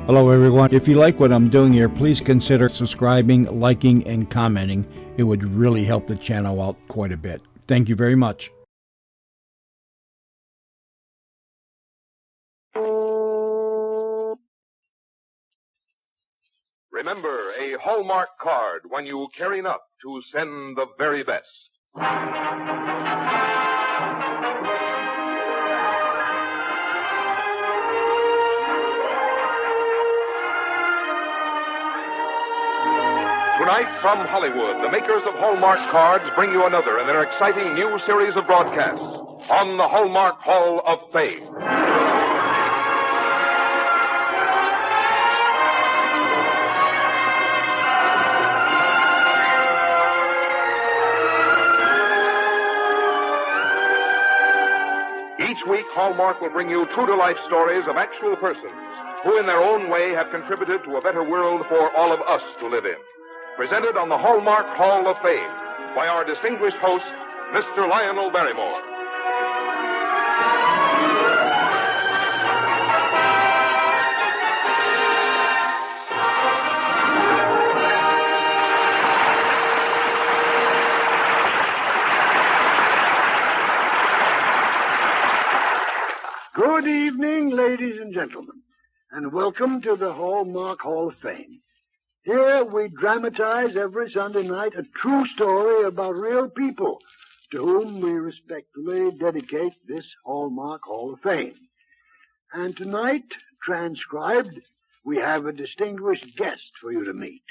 Hello, everyone. If you like what I'm doing here, please consider subscribing, liking, and commenting. It would really help the channel out quite a bit. Thank you very much. Remember, a Hallmark card when you carry enough to send the very best. Tonight from Hollywood, the makers of Hallmark cards bring you another in their exciting new series of broadcasts on the Hallmark Hall of Fame. Each week, Hallmark will bring you true-to-life stories of actual persons who, in their own way, have contributed to a better world for all of us to live in. Presented on the Hallmark Hall of Fame by our distinguished host, Mr. Lionel Barrymore. Good evening, ladies and gentlemen, and welcome to the Hallmark Hall of Fame. Here we dramatize every Sunday night a true story about real people to whom we respectfully dedicate this Hallmark Hall of Fame. And tonight, transcribed, we have a distinguished guest for you to meet.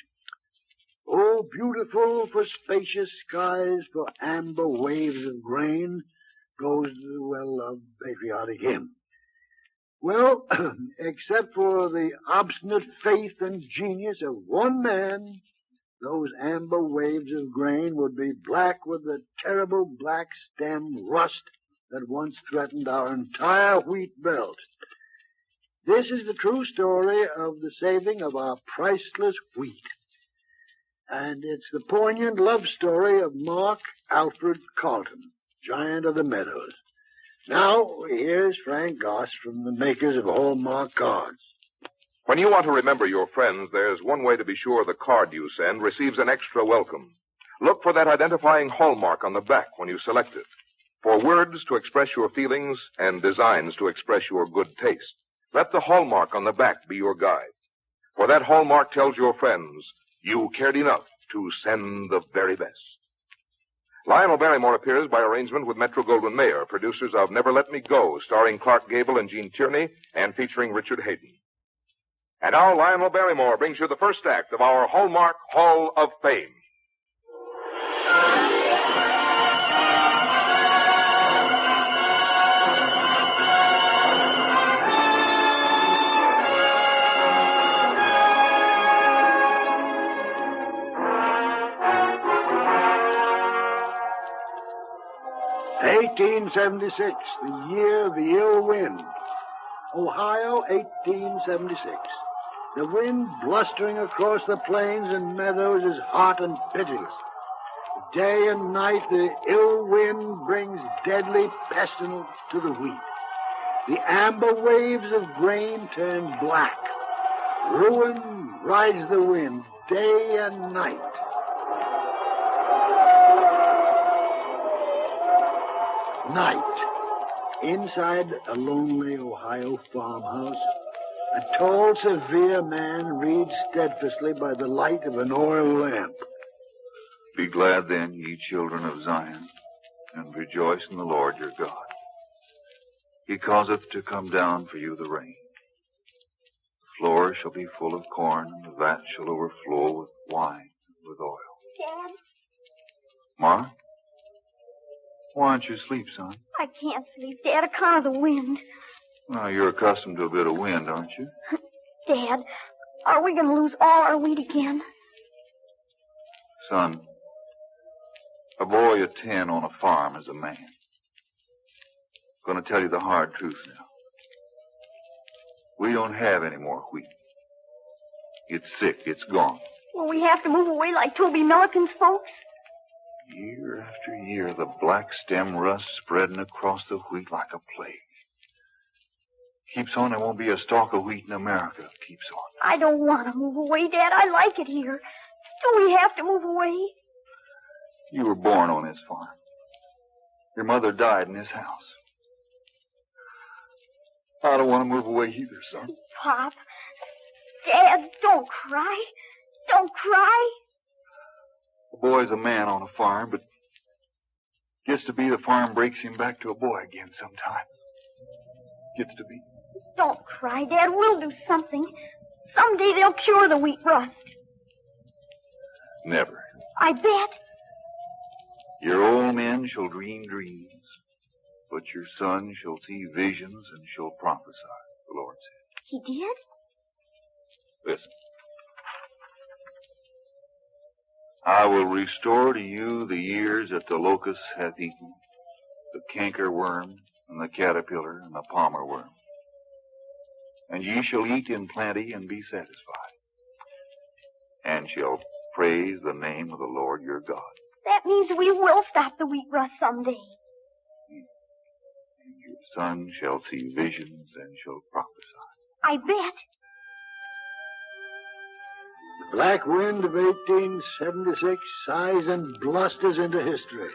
Oh, beautiful for spacious skies, for amber waves of grain, goes the well-loved patriotic hymn. Well, except for the obstinate faith and genius of one man, those amber waves of grain would be black with the terrible black stem rust that once threatened our entire wheat belt. This is the true story of the saving of our priceless wheat. And it's the poignant love story of Mark Alfred Carleton, giant of the meadows. Now, here's Frank Goss from the makers of Hallmark cards. When you want to remember your friends, there's one way to be sure the card you send receives an extra welcome. Look for that identifying hallmark on the back when you select it. For words to express your feelings and designs to express your good taste, let the hallmark on the back be your guide. For that hallmark tells your friends you cared enough to send the very best. Lionel Barrymore appears by arrangement with Metro-Goldwyn-Mayer, producers of Never Let Me Go, starring Clark Gable and Gene Tierney, and featuring Richard Hayden. And now Lionel Barrymore brings you the first act of our Hallmark Hall of Fame. '76, the year of the ill wind. Ohio, 1876. The wind blustering across the plains and meadows is hot and pitiless. Day and night, the ill wind brings deadly pestilence to the wheat. The amber waves of grain turn black. Ruin rides the wind day and night. Night. Inside a lonely Ohio farmhouse, a tall, severe man reads steadfastly by the light of an oil lamp. Be glad then, ye children of Zion, and rejoice in the Lord your God. He causeth to come down for you the rain. The floor shall be full of corn, and the vat shall overflow with wine and with oil. Dad? Mark? Why don't you sleep, son? I can't sleep, Dad, account of the wind. Well, you're accustomed to a bit of wind, aren't you? Dad, are we going to lose all our wheat again? Son, a boy of 10 on a farm is a man. I'm going to tell you the hard truth now. We don't have any more wheat. It's sick. It's gone. Will we have to move away like Toby Milliken's folks? Year after year, the black stem rust spreading across the wheat like a plague. Keeps on, there won't be a stalk of wheat in America. Keeps on. I don't want to move away, Dad. I like it here. Do we have to move away? You were born on this farm. Your mother died in this house. I don't want to move away either, son. Pop, Dad, don't cry. Don't cry. A boy's a man on a farm, but gets to be the farm breaks him back to a boy again sometime. Gets to be. Don't cry, Dad. We'll do something. Someday they'll cure the wheat rust. Never. I bet. Your old men shall dream dreams, but your son shall see visions and shall prophesy, the Lord said. He did? Listen. I will restore to you the years that the locust hath eaten, the cankerworm, and the caterpillar, and the palmer worm. And ye shall eat in plenty and be satisfied, and shall praise the name of the Lord your God. That means we will stop the wheat rust someday. And your son shall see visions and shall prophesy. I bet. The black wind of 1876 sighs and blusters into history.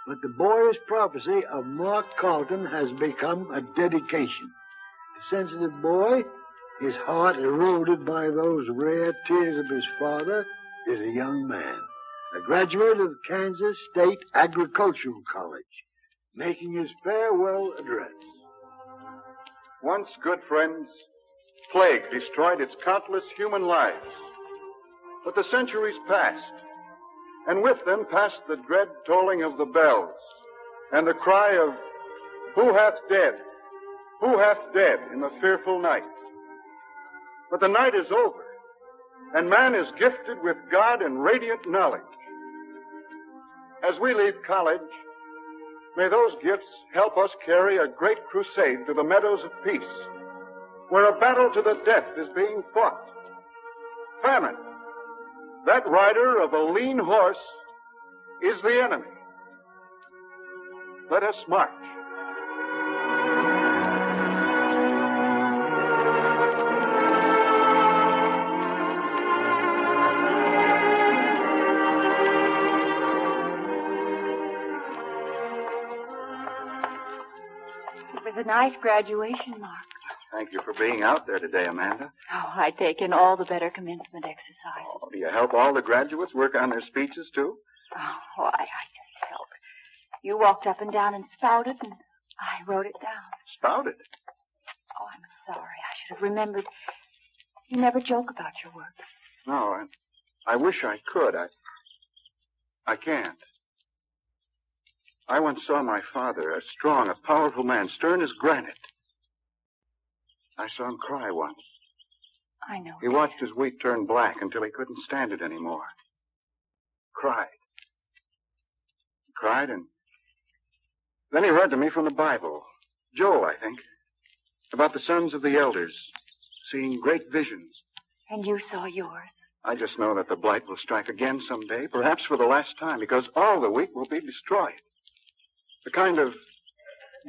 But the boyish prophecy of Mark Carleton has become a dedication. A sensitive boy, his heart eroded by those rare tears of his father, is a young man, a graduate of Kansas State Agricultural College, making his farewell address. Once, good friends, plague destroyed its countless human lives. But the centuries passed, and with them passed the dread tolling of the bells, and the cry of, "Who hath dead? Who hath dead?" in the fearful night. But the night is over, and man is gifted with God and radiant knowledge. As we leave college, may those gifts help us carry a great crusade to the meadows of peace, where a battle to the death is being fought. Famine, that rider of a lean horse, is the enemy. Let us march. It was a nice graduation, Mark. Thank you for being out there today, Amanda. Oh, I take in all the better commencement exercises. Oh, do you help all the graduates work on their speeches, too? Oh, I just help. You walked up and down and spouted, and I wrote it down. Spouted? Oh, I'm sorry. I should have remembered. You never joke about your work. No, I wish I could. I can't. I once saw my father, a strong, a powerful man, stern as granite. I saw him cry once. I know. He watched his wheat turn black until he couldn't stand it anymore. Cried. He cried, and then he read to me from the Bible. Joel, I think. About the sons of the elders, seeing great visions. And you saw yours. I just know that the blight will strike again someday, perhaps for the last time, because all the wheat will be destroyed. The kind of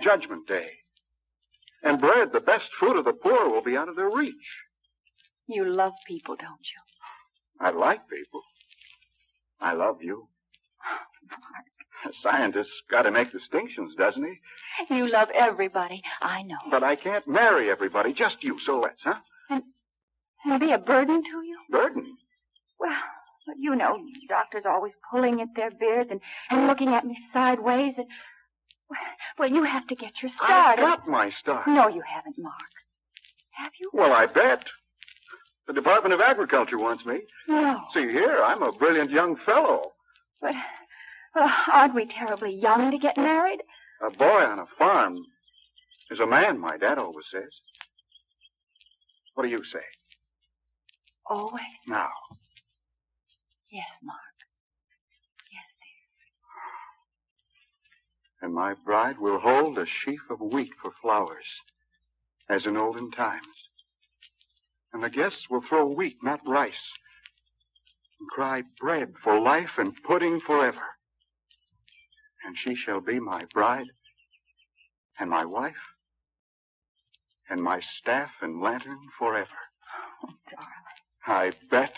judgment day. And bread, the best food of the poor, will be out of their reach. You love people, don't you? I like people. I love you. A scientist's got to make distinctions, doesn't he? You love everybody. I know. But I can't marry everybody, just you, so let's, huh? And be a burden to you? Burden? Well, but you know, doctors always pulling at their beards and looking at me sideways. And, well, you have to get your start. I got my start. No, you haven't, Mark. Have you? Well, I bet. The Department of Agriculture wants me. No. See here, I'm a brilliant young fellow. But, well, aren't we terribly young to get married? A boy on a farm is a man, my dad always says. What do you say? Always? Now. Yes, Mark. Yes, dear. And my bride will hold a sheaf of wheat for flowers, as in olden times. And the guests will throw wheat, not rice, and cry bread for life and pudding forever. And she shall be my bride and my wife and my staff and lantern forever. Oh, darling. I bet.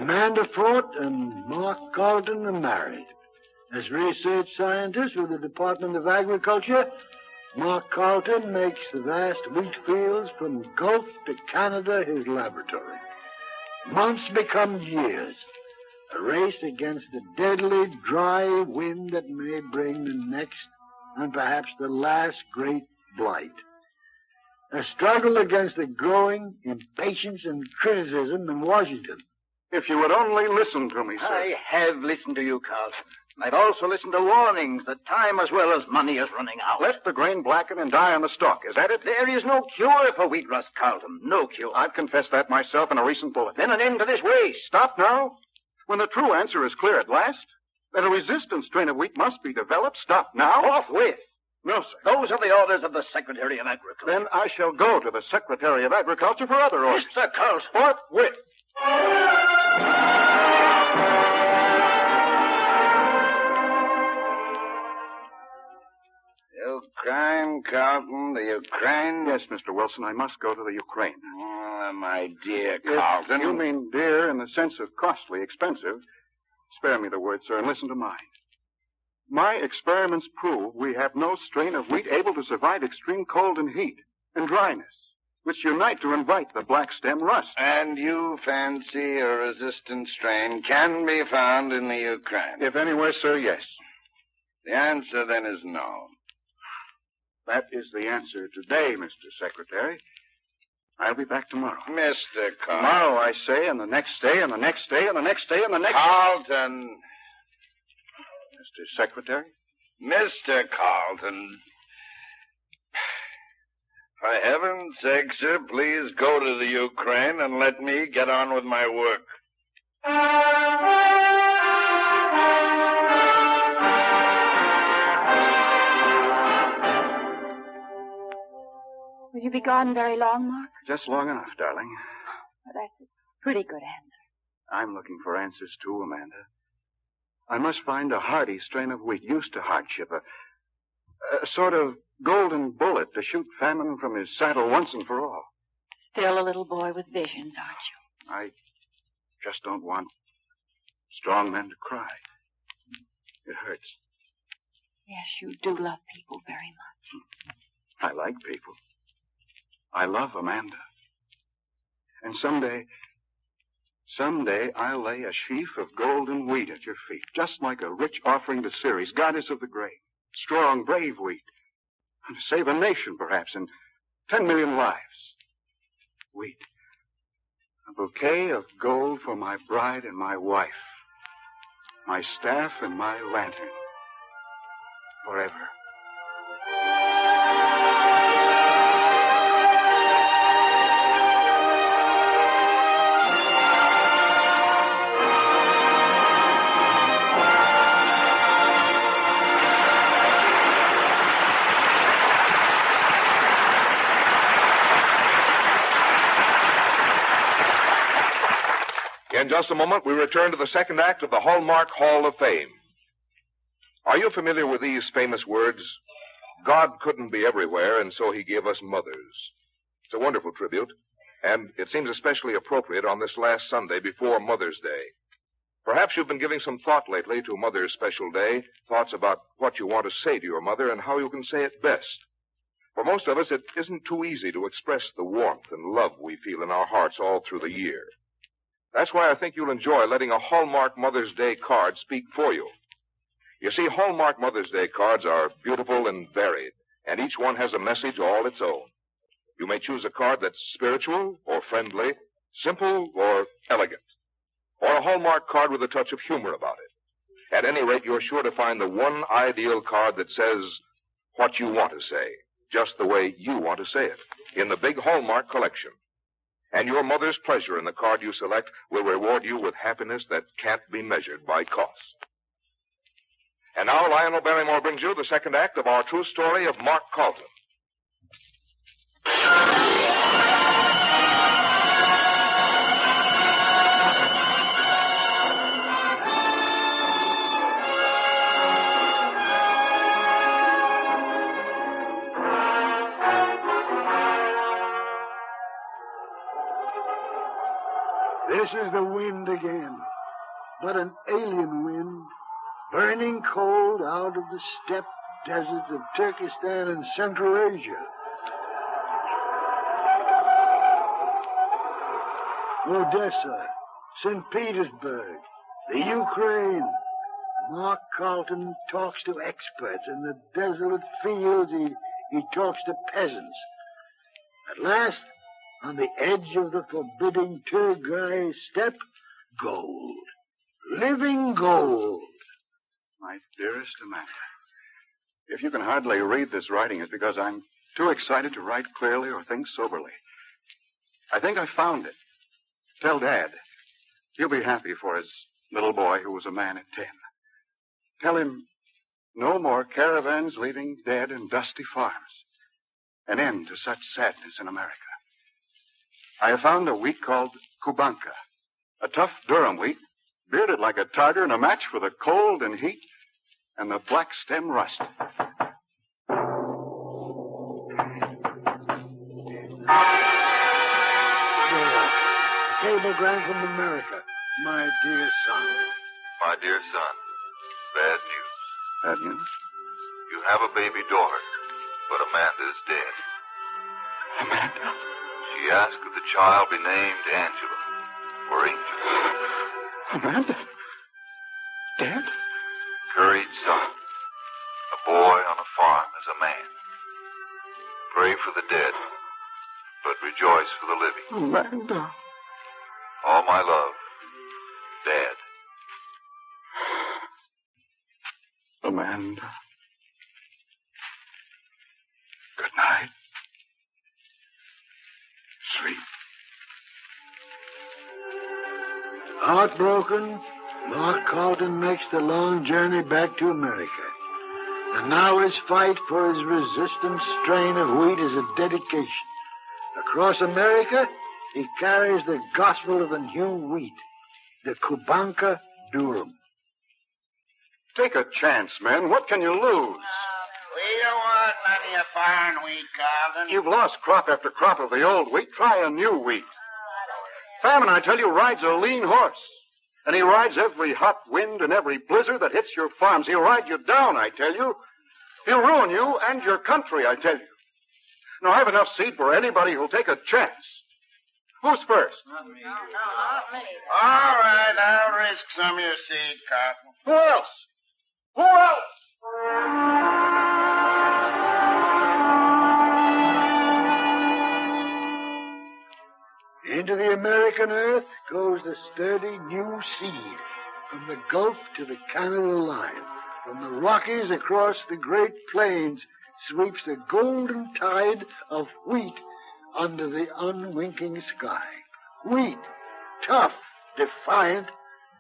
Amanda Fort and Mark Carleton are married. As research scientist with the Department of Agriculture, Mark Carleton makes the vast wheat fields from Gulf to Canada his laboratory. Months become years, a race against the deadly, dry wind that may bring the next and perhaps the last great blight. A struggle against the growing impatience and criticism in Washington. If you would only listen to me, sir. I have listened to you, Carlton. I've also listened to warnings that time as well as money is running out. Let the grain blacken and die on the stalk. Is that it? There is no cure for wheat rust, Carlton. No cure. I've confessed that myself in a recent bulletin. Then an end to this waste. Stop now. When the true answer is clear at last, that a resistant strain of wheat must be developed, stop now. Forthwith. No, sir. Those are the orders of the Secretary of Agriculture. Then I shall go to the Secretary of Agriculture for other orders. Mr. Carlton. Forthwith. Ukraine, Carleton, the Ukraine? Yes, Mr. Wilson, I must go to the Ukraine. Oh, my dear Carleton. If you mean dear in the sense of costly, expensive, spare me the word, sir, and listen to mine. My experiments prove we have no strain of wheat able to survive extreme cold and heat and dryness, which unite to invite the black stem rust. And you fancy a resistant strain can be found in the Ukraine? If anywhere, sir, yes. The answer, then, is no. That is the answer today, Mr. Secretary. I'll be back tomorrow. Mr. Carleton. Tomorrow, I say, and the next day, and the next day, and the next day, and the next... Carleton. Mr. Secretary? Mr. Carleton. For heaven's sake, sir, please go to the Ukraine and let me get on with my work. Will you be gone very long, Mark? Just long enough, darling. Well, that's a pretty good answer. I'm looking for answers, too, Amanda. I must find a hardy strain of wheat used to hardship, a sort of golden bullet to shoot famine from his saddle once and for all. Still a little boy with visions, aren't you? I just don't want strong men to cry. It hurts. Yes, you do love people very much. I like people. I love Amanda. And someday I'll lay a sheaf of golden wheat at your feet, just like a rich offering to Ceres, goddess of the grain. Strong, brave wheat. And to save a nation, perhaps, and 10 million lives. Wheat. A bouquet of gold for my bride and my wife. My staff and my lantern. Forever. In just a moment, we return to the second act of the Hallmark Hall of Fame. Are you familiar with these famous words? God couldn't be everywhere, and so he gave us mothers. It's a wonderful tribute, and it seems especially appropriate on this last Sunday before Mother's Day. Perhaps you've been giving some thought lately to Mother's special day, thoughts about what you want to say to your mother and how you can say it best. For most of us, it isn't too easy to express the warmth and love we feel in our hearts all through the year. That's why I think you'll enjoy letting a Hallmark Mother's Day card speak for you. You see, Hallmark Mother's Day cards are beautiful and varied, and each one has a message all its own. You may choose a card that's spiritual or friendly, simple or elegant, or a Hallmark card with a touch of humor about it. At any rate, you're sure to find the one ideal card that says what you want to say, just the way you want to say it, in the big Hallmark collection. And your mother's pleasure in the card you select will reward you with happiness that can't be measured by cost. And now Lionel Barrymore brings you the second act of our true story of Mark Carleton. This is the wind again, but an alien wind, burning cold out of the steppe deserts of Turkestan and Central Asia. Odessa, St. Petersburg, the Ukraine. Mark Carleton talks to experts. In the desolate fields, he talks to peasants. At last, on the edge of the forbidding Turgay steppe, gold. Living gold. My dearest Amanda, if you can hardly read this writing, it's because I'm too excited to write clearly or think soberly. I think I found it. Tell Dad. He'll be happy for his little boy who was a man at 10. Tell him no more caravans leaving dead and dusty farms. An end to such sadness in America. I have found a wheat called Kubanka, a tough Durham wheat, bearded like a Tartar and a match for the cold and heat and the black stem rust. Cablegram from America. My dear son. My dear son, bad news. Bad news? You have a baby daughter, but Amanda is dead. Amanda? She asked that the child be named Angela, or Angel. Amanda? Dead? Courage, son. A boy on a farm is a man. Pray for the dead, but rejoice for the living. Amanda. All my love, Dad. Amanda. Good night. Sleep. Heartbroken, Mark Carleton makes the long journey back to America. And now his fight for his resistant strain of wheat is a dedication. Across America, he carries the gospel of the new wheat, the Kubanka Durum. Take a chance, men. What can you lose? We don't want none of your foreign wheat, Carleton. You've lost crop after crop of the old wheat. Try a new wheat. Famine, I tell you, rides a lean horse. And he rides every hot wind and every blizzard that hits your farms. He'll ride you down, I tell you. He'll ruin you and your country, I tell you. Now, I have enough seed for anybody who'll take a chance. Who's first? Not me. All right, I'll risk some of your seed, Carleton. Who else? Who else? Into the American earth goes the sturdy new seed. From the Gulf to the Canada line. From the Rockies across the Great Plains sweeps the golden tide of wheat under the unwinking sky. Wheat, tough, defiant,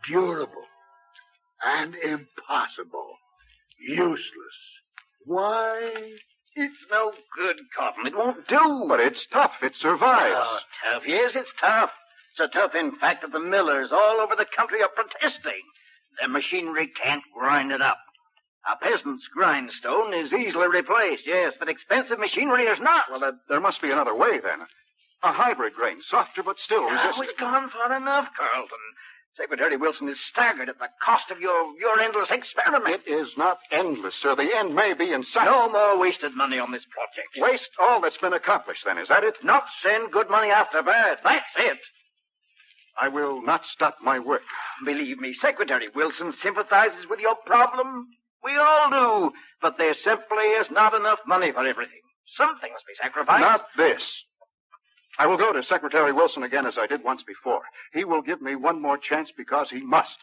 durable, and impossible. Useless. Why? It's no good, Carleton. It won't do. But it's tough. It survives. Oh, tough. Yes, it's tough. So tough, in fact, that the millers all over the country are protesting. Their machinery can't grind it up. A peasant's grindstone is easily replaced, yes, but expensive machinery is not. Well, there must be another way, then. A hybrid grain, softer but still resistant. It's gone far enough, Carleton. Secretary Wilson is staggered at the cost of your endless experiment. It is not endless, sir. The end may be in sight. No more wasted money on this project. Waste all that's been accomplished, then, is that it? Not send good money after bad. That's it. I will not stop my work. Believe me, Secretary Wilson sympathizes with your problem. We all do. But there simply is not enough money for everything. Something must be sacrificed. Not this. I will go to Secretary Wilson again as I did once before. He will give me one more chance because he must.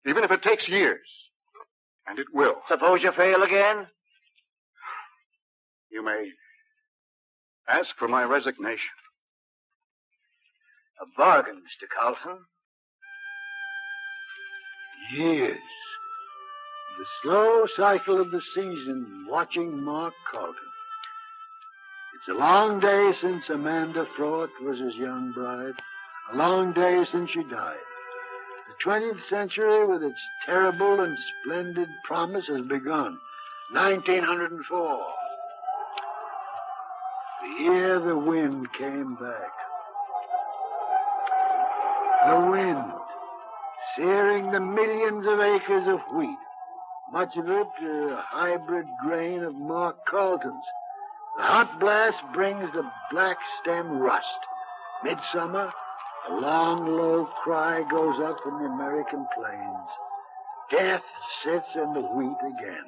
Even if it takes years. And it will. Suppose you fail again? You may ask for my resignation. A bargain, Mr. Carleton. Years. The slow cycle of the season, watching Mark Carleton. It's a long day since Amanda Fraught was his young bride. A long day since she died. The 20th century, with its terrible and splendid promise, has begun. 1904. The year the wind came back. The wind, searing the millions of acres of wheat, much of it a hybrid grain of Mark Carleton's. The hot blast brings the black stem rust. Midsummer, a long, low cry goes up from the American plains. Death sits in the wheat again,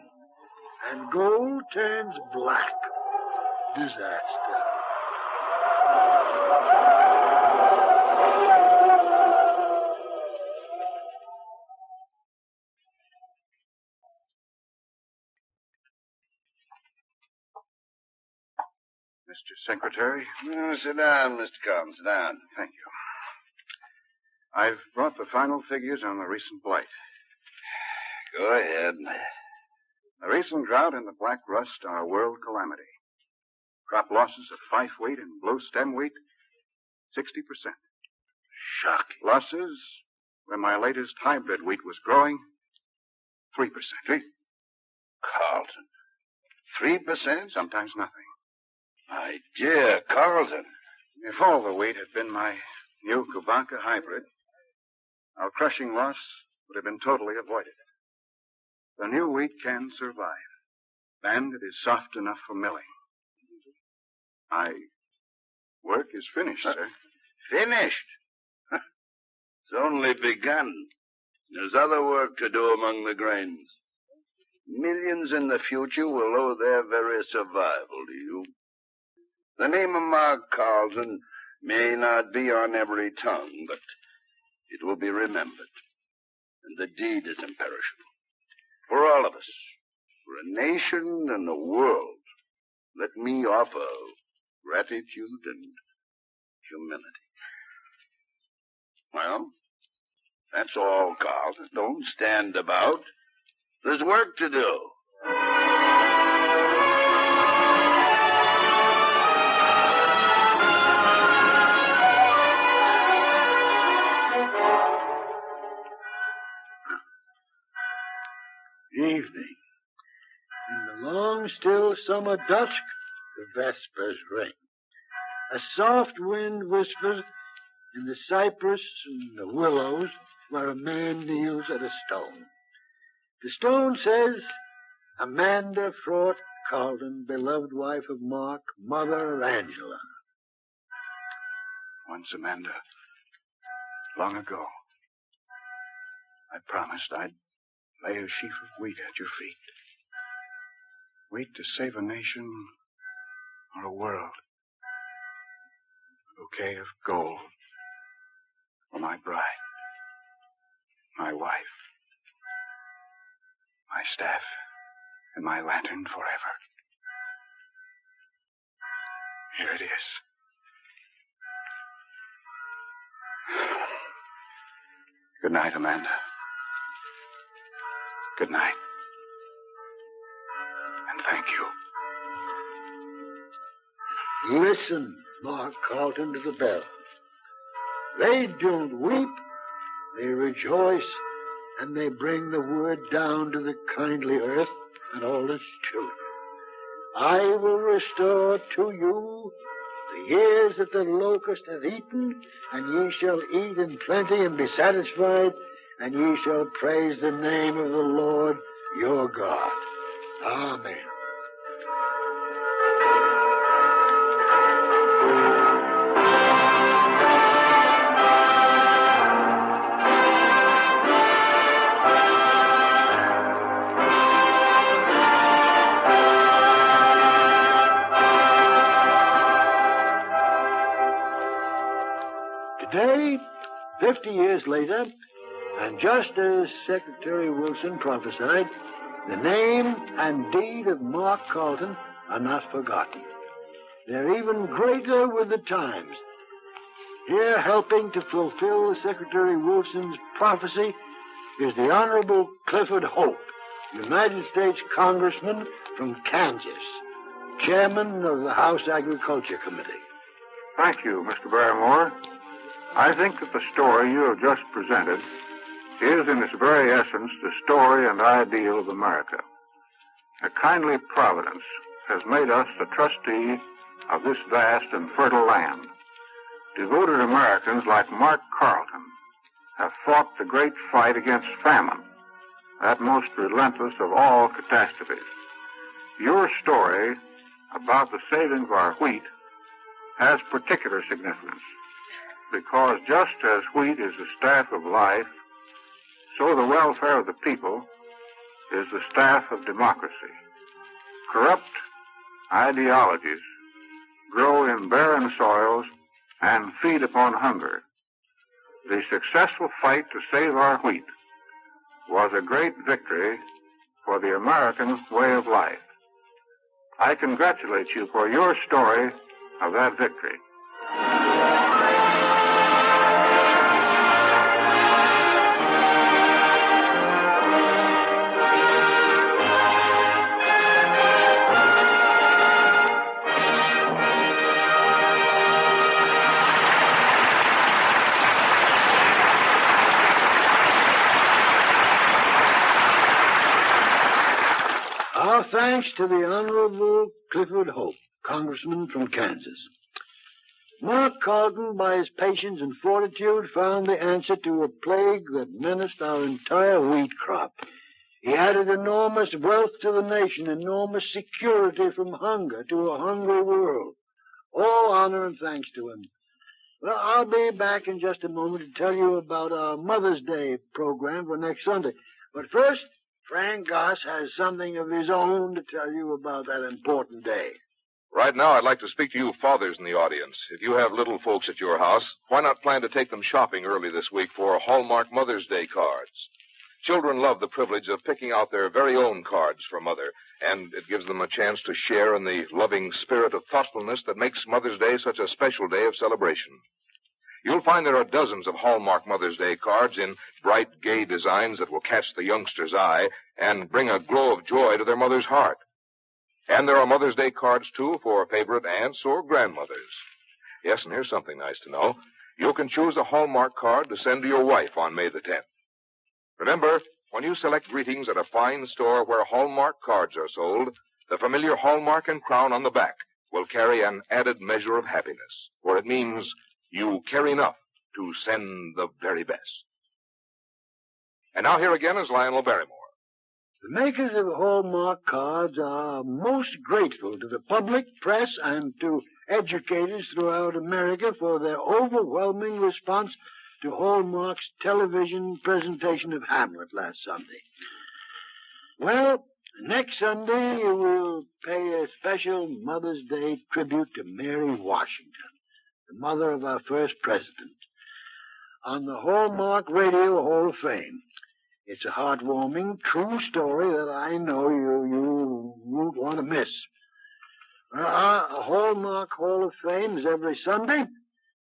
and gold turns black. Disaster. Mr. Secretary? Oh, sit down, Mr. Carleton. Sit down. Thank you. I've brought the final figures on the recent blight. Go ahead. The recent drought and the black rust are a world calamity. Crop losses of fife wheat and blue stem wheat, 60%. Shocking. Losses where my latest hybrid wheat was growing, 3%. Carleton. 3%? Sometimes nothing. My dear Carleton. If all the wheat had been my new Kubanka hybrid, our crushing loss would have been totally avoided. The new wheat can survive, and it is soft enough for milling. My work is finished, sir. Finished? It's only begun. There's other work to do among the grains. Millions in the future will owe their very survival to you. The name of Mark Carleton may not be on every tongue, but it will be remembered. And the deed is imperishable. For all of us, for a nation and the world, let me offer gratitude and humility. Well, that's all, Carleton. Don't stand about. There's work to do. Evening. In the long, still summer dusk, the vespers ring. A soft wind whispers in the cypress and the willows where a man kneels at a stone. The stone says, Amanda Fraught Carleton, beloved wife of Mark, mother of Angela. Once, Amanda, long ago, I promised I'd lay a sheaf of wheat at your feet. Wheat to save a nation or a world. A bouquet of gold for my bride, my wife, my staff, and my lantern forever. Here it is. Good night, Amanda. Good night. And thank you. Listen, Mark Carleton, to the bells. They don't weep, they rejoice, and they bring the word down to the kindly earth and all its children. I will restore to you the years that the locust hath eaten, and ye shall eat in plenty and be satisfied, and ye shall praise the name of the Lord your God. Amen. Today, 50 years later, and just as Secretary Wilson prophesied, the name and deed of Mark Carleton are not forgotten. They're even greater with the times. Here, helping to fulfill Secretary Wilson's prophecy, is the Honorable Clifford Hope, United States Congressman from Kansas, Chairman of the House Agriculture Committee. Thank you, Mr. Barrymore. I think that the story you have just presented is, in its very essence, the story and ideal of America. A kindly providence has made us the trustee of this vast and fertile land. Devoted Americans like Mark Carleton have fought the great fight against famine, that most relentless of all catastrophes. Your story about the saving of our wheat has particular significance, because just as wheat is the staff of life, so the welfare of the people is the staff of democracy. Corrupt ideologies grow in barren soils and feed upon hunger. The successful fight to save our wheat was a great victory for the American way of life. I congratulate you for your story of that victory. Our thanks to the Honorable Clifford Hope, Congressman from Kansas. Mark Carleton, by his patience and fortitude, found the answer to a plague that menaced our entire wheat crop. He added enormous wealth to the nation, enormous security from hunger to a hungry world. All honor and thanks to him. Well, I'll be back in just a moment to tell you about our Mother's Day program for next Sunday. But first, Frank Goss has something of his own to tell you about that important day. Right now, I'd like to speak to you fathers in the audience. If you have little folks at your house, why not plan to take them shopping early this week for Hallmark Mother's Day cards? Children love the privilege of picking out their very own cards for Mother, and it gives them a chance to share in the loving spirit of thoughtfulness that makes Mother's Day such a special day of celebration. You'll find there are dozens of Hallmark Mother's Day cards in bright, gay designs that will catch the youngster's eye and bring a glow of joy to their mother's heart. And there are Mother's Day cards, too, for favorite aunts or grandmothers. Yes, and here's something nice to know. You can choose a Hallmark card to send to your wife on May the 10th. Remember, when you select greetings at a fine store where Hallmark cards are sold, the familiar Hallmark and crown on the back will carry an added measure of happiness, for it means you care enough to send the very best. And now here again is Lionel Barrymore. The makers of Hallmark cards are most grateful to the public, press, and to educators throughout America for their overwhelming response to Hallmark's television presentation of Hamlet last Sunday. Well, next Sunday we'll pay a special Mother's Day tribute to Mary Washington, the mother of our first president, on the Hallmark Radio Hall of Fame. It's a heartwarming, true story that I know you won't want to miss. Our Hallmark Hall of Fame is every Sunday.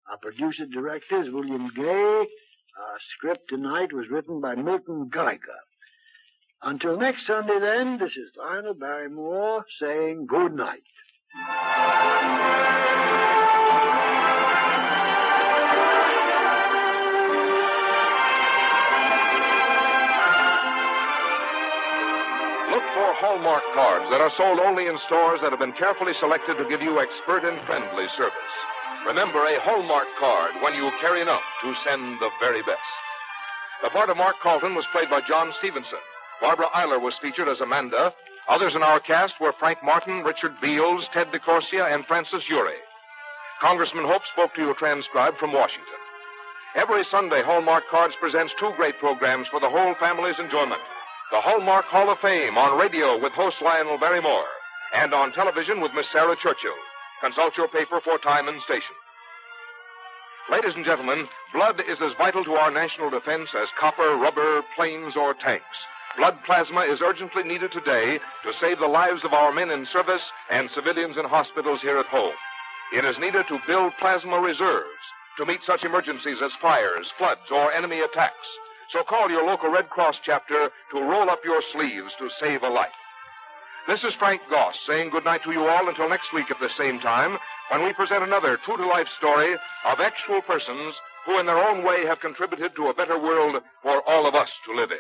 Our producer-director is William Gay. Our script tonight was written by Milton Geiger. Until next Sunday, then, this is Lionel Barrymore saying good night. Look for Hallmark cards that are sold only in stores that have been carefully selected to give you expert and friendly service. Remember, a Hallmark card when you carry enough to send the very best. The part of Mark Carleton was played by John Stevenson. Barbara Eiler was featured as Amanda. Others in our cast were Frank Martin, Richard Beals, Ted DeCorsia, and Francis Urey. Congressman Hope spoke to you transcribed from Washington. Every Sunday, Hallmark Cards presents two great programs for the whole family's enjoyment. The Hallmark Hall of Fame on radio with host Lionel Barrymore, and on television with Miss Sarah Churchill. Consult your paper for time and station. Ladies and gentlemen, blood is as vital to our national defense as copper, rubber, planes, or tanks. Blood plasma is urgently needed today to save the lives of our men in service and civilians in hospitals here at home. It is needed to build plasma reserves to meet such emergencies as fires, floods, or enemy attacks. So call your local Red Cross chapter to roll up your sleeves to save a life. This is Frank Goss saying goodnight to you all until next week at the same time, when we present another true-to-life story of actual persons who in their own way have contributed to a better world for all of us to live in.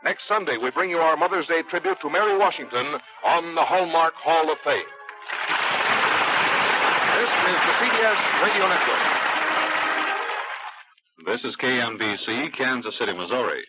Next Sunday, we bring you our Mother's Day tribute to Mary Washington on the Hallmark Hall of Fame. This is the CBS Radio Network. This is KMBC, Kansas City, Missouri.